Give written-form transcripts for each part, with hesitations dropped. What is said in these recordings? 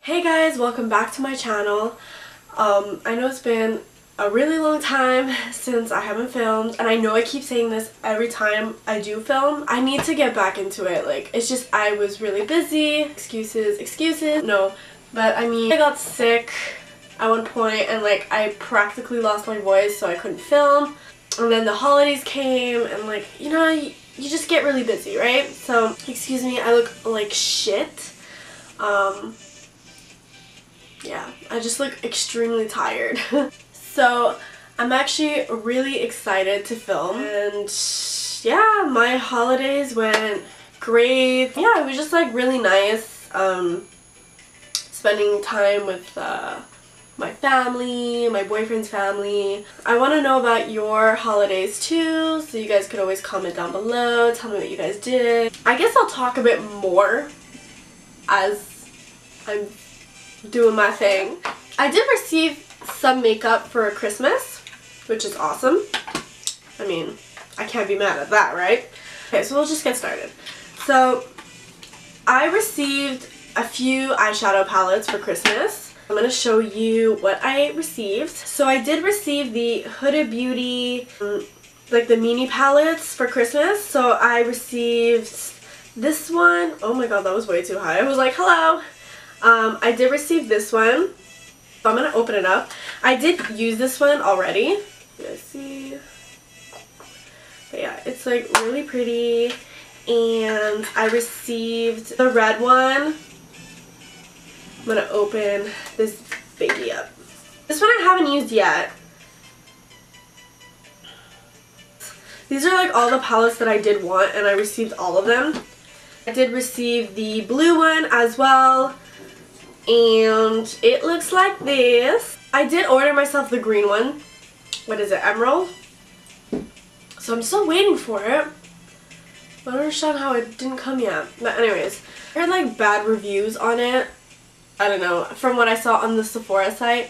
Hey guys, welcome back to my channel. I know it's been a really long time since I haven't filmed, and I know I keep saying this every time I do film. I need to get back into it. Like, it's just I was really busy. Excuses. No, but I mean, I got sick at one point and like I practically lost my voice, so I couldn't film. And then the holidays came and like, you know, you just get really busy, right? So, excuse me, I look like shit. Yeah, I just look extremely tired. So I'm actually really excited to film, and yeah, my holidays went great. Yeah, it was just like really nice spending time with my family, my boyfriend's family. I want to know about your holidays too, so you guys could always comment down below, tell me what you guys did. I guess I'll talk a bit more as I'm doing my thing. I did receive some makeup for Christmas, which is awesome. I mean, I can't be mad at that, right? Okay, so we'll just get started. So, I received a few eyeshadow palettes for Christmas. I'm going to show you what I received. So I did receive the Huda Beauty, like the mini palettes for Christmas. So I received this one. Oh my god, that was way too high. I was like, hello. I did receive this one, so I'm going to open it up. I did use this one already. You guys see? But yeah, it's like really pretty. And I received the red one. I'm going to open this baby up. This one I haven't used yet. These are like all the palettes that I did want, and I received all of them. I did receive the blue one as well. And it looks like this. I did order myself the green one. What is it? Emerald? So I'm still waiting for it. I don't understand how it didn't come yet. But anyways, I heard like bad reviews on it. I don't know. From what I saw on the Sephora site.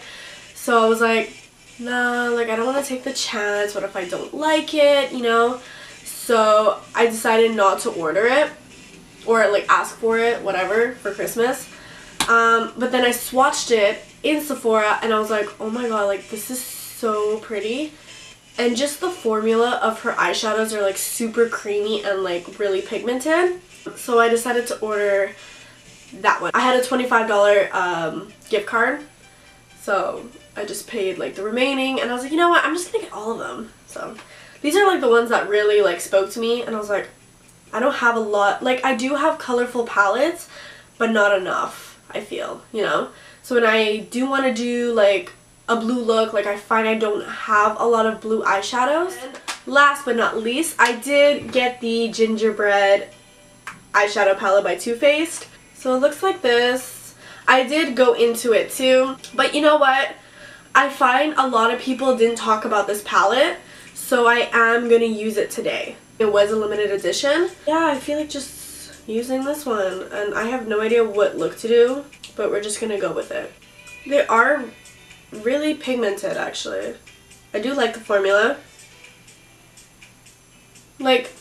So I was like, nah, like I don't want to take the chance. What if I don't like it, you know? So I decided not to order it. Or like ask for it, whatever, for Christmas. But then I swatched it in Sephora and I was like, oh my god, like this is so pretty. And just the formula of her eyeshadows are like super creamy and like really pigmented. So I decided to order that one. I had a $25 gift card. So I just paid like the remaining and I was like, you know what, I'm just gonna get all of them. So these are like the ones that really like spoke to me, and I was like, I don't have a lot. Like I do have colorful palettes, but not enough. I feel, you know? So when I do want to do like a blue look, like I find I don't have a lot of blue eyeshadows. And last but not least, I did get the Gingerbread eyeshadow palette by Too Faced. So it looks like this. I did go into it too, but you know what? I find a lot of people didn't talk about this palette, so I am going to use it today. It was a limited edition. Yeah, I feel like just using this one, and I have no idea what look to do, but we're just gonna go with it. They are really pigmented actually. I do like the formula. Like,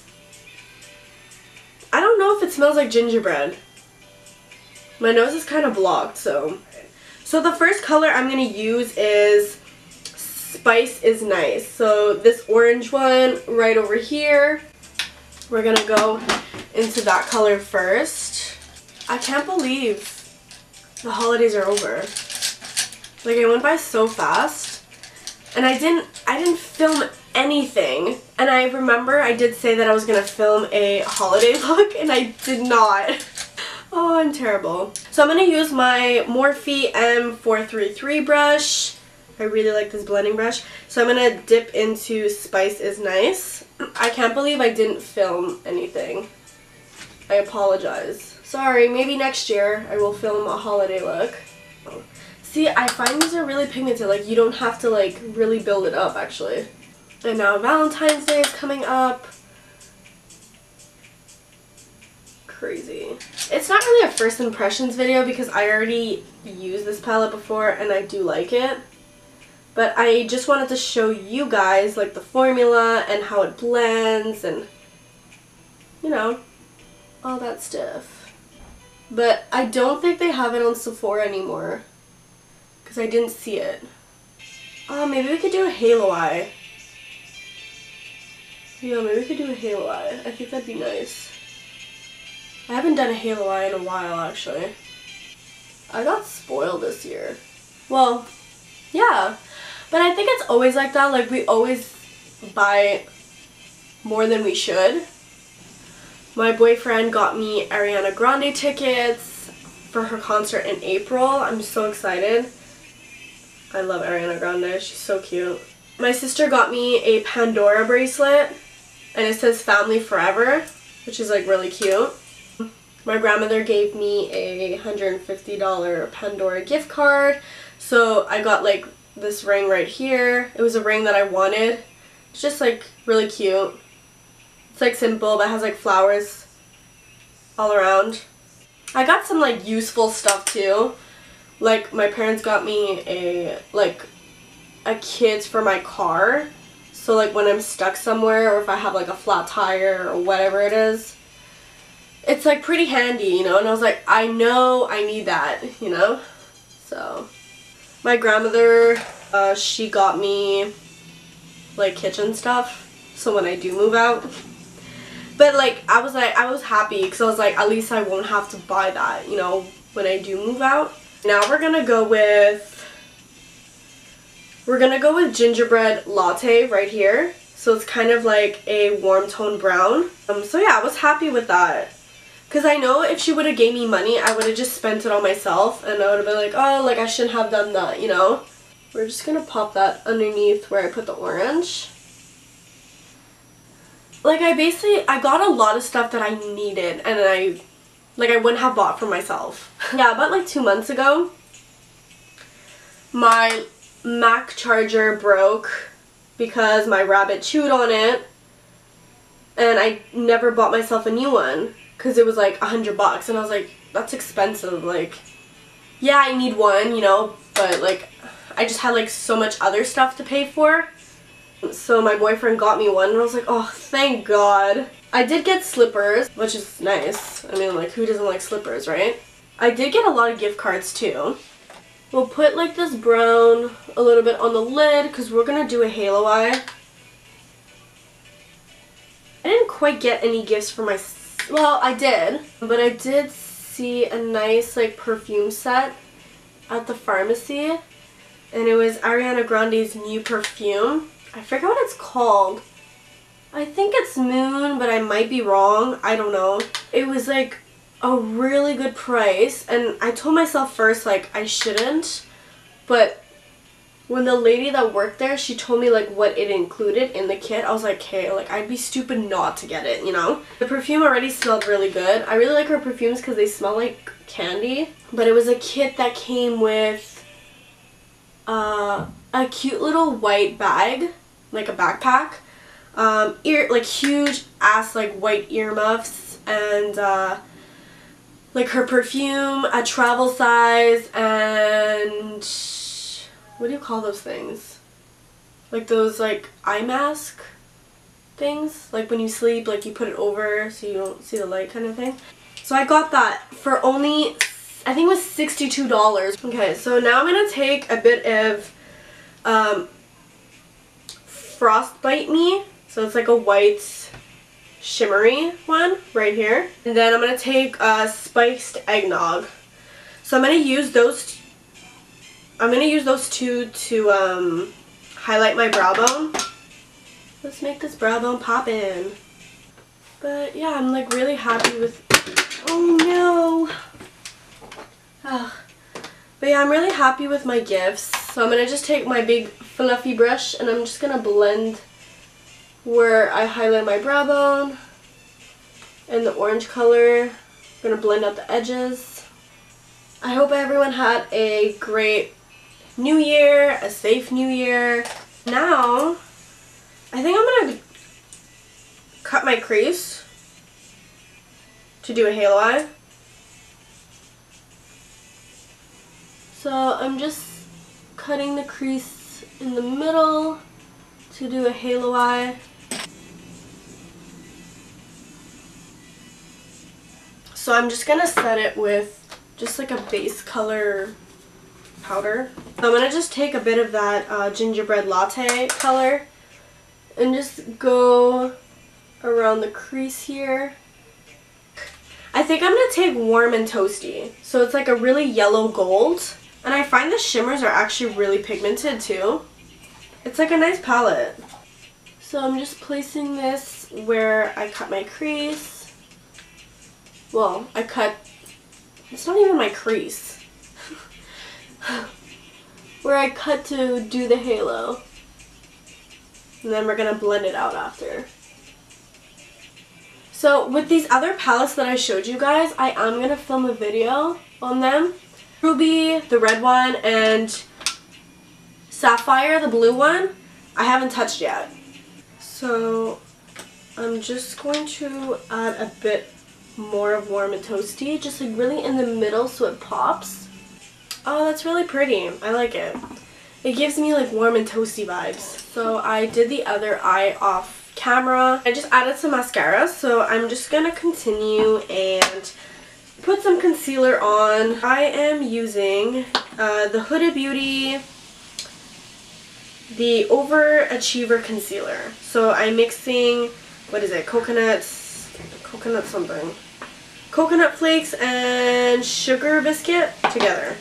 I don't know if it smells like gingerbread. My nose is kind of blocked, so the first color I'm gonna use is Spice is Nice. So this orange one right over here. We're gonna go into that color first. I can't believe the holidays are over. Like, it went by so fast, and I didn't film anything. And I remember I did say that I was gonna film a holiday look, and I did not. Oh, I'm terrible. So I'm gonna use my Morphe M433 brush. I really like this blending brush. So I'm gonna dip into Spice is Nice. I can't believe I didn't film anything. I apologize. Sorry, maybe next year I will film a holiday look. See, I find these are really pigmented. Like, you don't have to like really build it up actually. And now Valentine's Day is coming up. Crazy. It's not really a first impressions video because I already used this palette before and I do like it. But I just wanted to show you guys like the formula and how it blends and, you know, all that stuff. But I don't think they have it on Sephora anymore. Because I didn't see it. Oh, maybe we could do a halo eye. Yeah, maybe we could do a halo eye. I think that'd be nice. I haven't done a halo eye in a while, actually. I got spoiled this year. Well, yeah. But I think it's always like that. Like, we always buy more than we should. My boyfriend got me Ariana Grande tickets for her concert in April. I'm so excited. I love Ariana Grande. She's so cute. My sister got me a Pandora bracelet, and it says Family Forever, which is like really cute. My grandmother gave me a $150 Pandora gift card, so I got like this ring right here. It was a ring that I wanted. It's just like really cute. It's like simple, but it has like flowers all around. I got some like useful stuff too. Like, my parents got me a kit for my car. So like when I'm stuck somewhere, or if I have like a flat tire or whatever it is, it's like pretty handy, you know. And I was like, I know I need that, you know. So my grandmother, she got me like kitchen stuff, so when I do move out. But like I was happy because I was like, at least I won't have to buy that, you know, when I do move out. Now we're gonna go with gingerbread latte right here. So it's kind of like a warm tone brown. So yeah, I was happy with that. Because I know if she would have gave me money, I would have just spent it on myself. And I would have been like, oh, like I shouldn't have done that, you know? We're just gonna pop that underneath where I put the orange. Like I got a lot of stuff that I needed and I wouldn't have bought for myself. Yeah, about like 2 months ago, my Mac charger broke because my rabbit chewed on it, and I never bought myself a new one because it was like $100, and I was like, that's expensive. Like, yeah, I need one, you know, but like I just had like so much other stuff to pay for. So my boyfriend got me one, and I was like, oh, thank God. I did get slippers, which is nice. I mean, like, who doesn't like slippers, right? I did get a lot of gift cards, too. We'll put, like, this brown a little bit on the lid, because we're going to do a halo eye. I didn't quite get any gifts for my... Well, I did. But I did see a nice, like, perfume set at the pharmacy. And it was Ariana Grande's new perfume. I forget what it's called. I think it's Moon, but I might be wrong. I don't know. It was like a really good price, and I told myself first like I shouldn't, but when the lady that worked there, she told me like what it included in the kit, I was like, okay, like I'd be stupid not to get it, you know? The perfume already smelled really good. I really like her perfumes because they smell like candy, but it was a kit that came with a cute little white bag, like a backpack. Like huge ass like white earmuffs, and like her perfume, a travel size, and what do you call those things? Like those like eye mask things, like when you sleep, like you put it over so you don't see the light kind of thing. So I got that for only, I think it was $62. Okay, so now I'm gonna take a bit of Frostbite Me. So it's like a white shimmery one right here. And then I'm going to take spiced eggnog. So I'm going to use those two to highlight my brow bone. Let's make this brow bone poppin'. But yeah, I'm like really happy with, oh no. But yeah, I'm really happy with my gifts. So I'm going to just take my big fluffy brush, and I'm just going to blend where I highlight my brow bone and the orange color. I'm going to blend out the edges. I hope everyone had a great new year, a safe new year. Now, I think I'm going to cut my crease to do a halo eye. So I'm just cutting the crease in the middle to do a halo eye. So So I'm just going to set it with just like a base color powder. So I'm going to just take a bit of that gingerbread latte color and just go around the crease here. I think I'm going to take Warm and Toasty. So it's like a really yellow gold. And I find the shimmers are actually really pigmented too. It's like a nice palette. So I'm just placing this where I cut my crease. Well, it's not even my crease. Where I cut to do the halo. And then we're going to blend it out after. So with these other palettes that I showed you guys, I am going to film a video on them. Ruby, the red one, and Sapphire, the blue one, I haven't touched yet. So I'm just going to add a bit more of Warm and Toasty, just like really in the middle so it pops. Oh, that's really pretty. I like it. It gives me like Warm and Toasty vibes. So I did the other eye off camera. I just added some mascara, so I'm just gonna continue and put some concealer on. I am using the Huda Beauty, the Overachiever Concealer. So I'm mixing, what is it, coconut something. Coconut flakes and sugar biscuit together.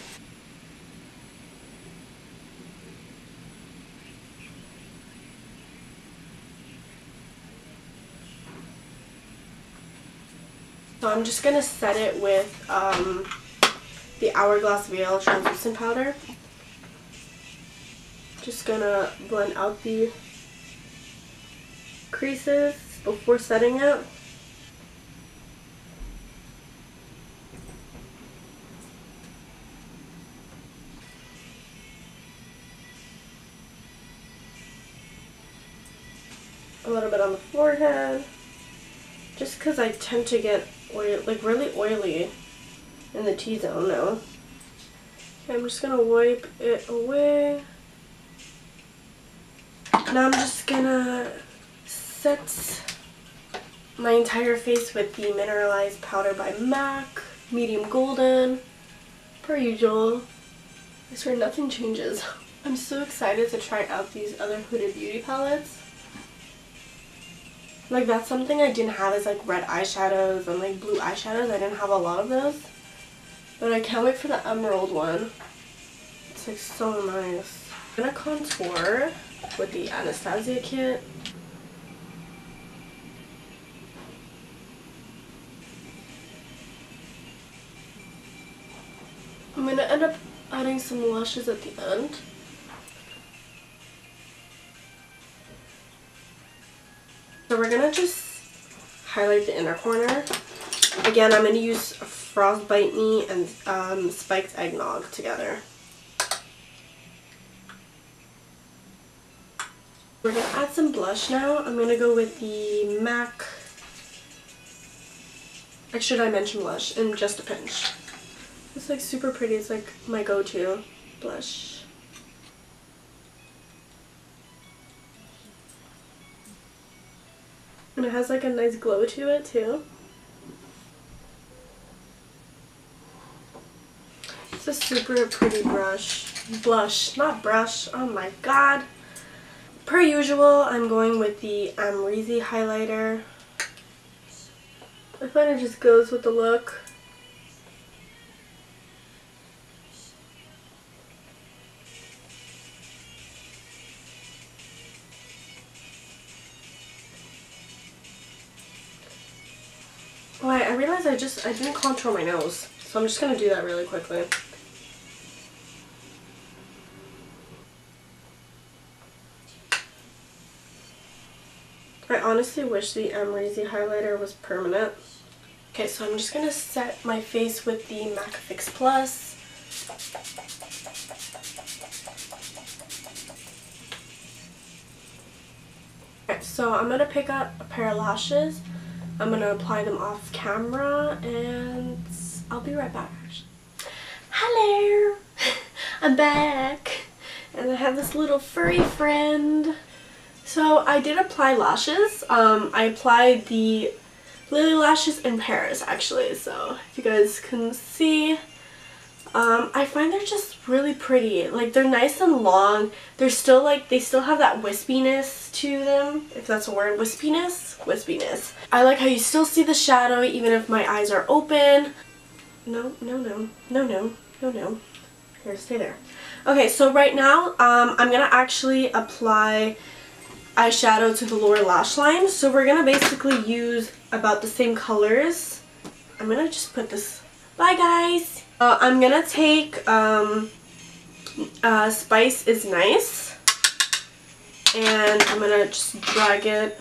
So I'm just going to set it with the Hourglass Veil translucent powder. Just going to blend out the creases before setting it. A little bit on the forehead. Just because I tend to get oil, like really oily in the T-zone now. Okay, I'm just gonna wipe it away. Now I'm just gonna set my entire face with the Mineralized Powder by MAC, medium golden, per usual. I swear nothing changes. I'm so excited to try out these other Huda Beauty palettes. Like, that's something I didn't have, is like red eyeshadows and like blue eyeshadows. I didn't have a lot of those. But I can't wait for the emerald one. It's like so nice. I'm gonna contour with the Anastasia kit. I'm gonna end up adding some lashes at the end. So we're going to just highlight the inner corner. Again, I'm going to use Frostbite Me and Spiked Eggnog together. We're going to add some blush now. I'm going to go with the MAC. Should I mention blush? And Just a Pinch. It's like super pretty. It's like my go-to blush. And it has like a nice glow to it too. It's a super pretty blush, not brush, oh my god. Per usual, I'm going with the Amrezy highlighter. I find it just goes with the look. Oh, I realized I didn't contour my nose, so I'm just going to do that really quickly. I honestly wish the Amrezy highlighter was permanent. Okay, so I'm just going to set my face with the MAC Fix Plus. Okay, so I'm going to pick up a pair of lashes. I'm going to apply them off camera and I'll be right back actually. Hello! I'm back! And I have this little furry friend. So I did apply lashes. I applied the Lily lashes in Paris, actually. So if you guys can see, I find they're just really pretty. Like, they're nice and long. They're still like, they still have that wispiness to them, if that's a word. Wispiness. I like how you still see the shadow even if my eyes are open. No. Here, stay there. Okay, so right now, I'm gonna actually apply eyeshadow to the lower lash line. So we're gonna basically use about the same colors. I'm gonna just put this, bye guys. I'm gonna take Spice is Nice, and I'm gonna just drag it.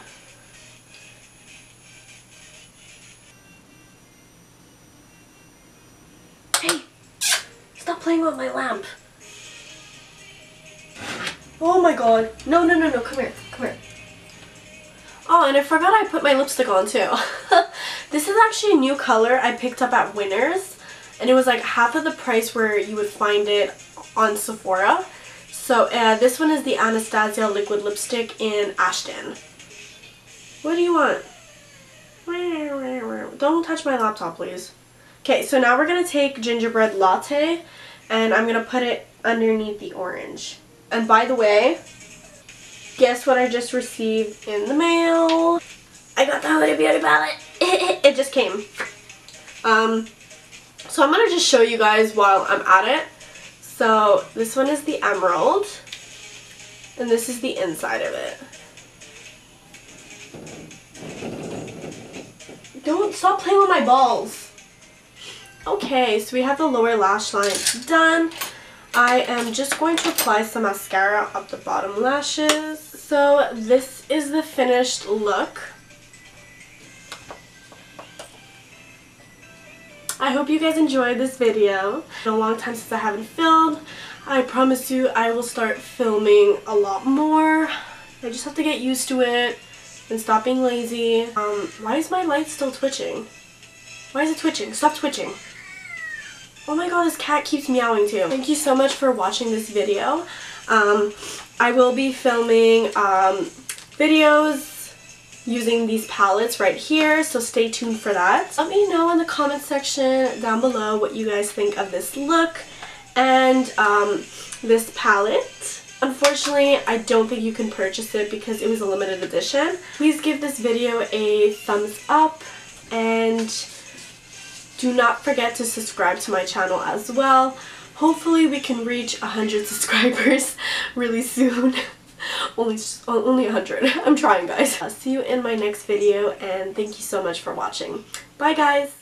Hey, stop playing with my lamp. Oh my god. No, come here. Oh, and I forgot I put my lipstick on too. This is actually a new color I picked up at Winners, and it was like half of the price where you would find it on Sephora. So this one is the Anastasia liquid lipstick in Ashton. What do you want? Don't touch my laptop, please. Okay, so now we're going to take Gingerbread Latte, and I'm going to put it underneath the orange. And by the way, guess what I just received in the mail? I got the Huda Beauty palette. It just came. So I'm going to just show you guys while I'm at it. So this one is the emerald, and this is the inside of it. Don't stop playing with my balls. Okay, so we have the lower lash line done. I am just going to apply some mascara up the bottom lashes. So this is the finished look. I hope you guys enjoyed this video. It's been a long time since I haven't filmed. I promise you I will start filming a lot more. I just have to get used to it and stop being lazy. Why is my light still twitching? Why is it twitching? Stop twitching. Oh my god, this cat keeps meowing too. Thank you so much for watching this video. I will be filming videos using these palettes right here, so stay tuned for that. Let me know in the comment section down below what you guys think of this look and this palette. Unfortunately, I don't think you can purchase it because it was a limited edition. Please give this video a thumbs up, and do not forget to subscribe to my channel as well. Hopefully we can reach 100 subscribers really soon. Only 100. I'm trying, guys. I'll see you in my next video, and thank you so much for watching. Bye, guys!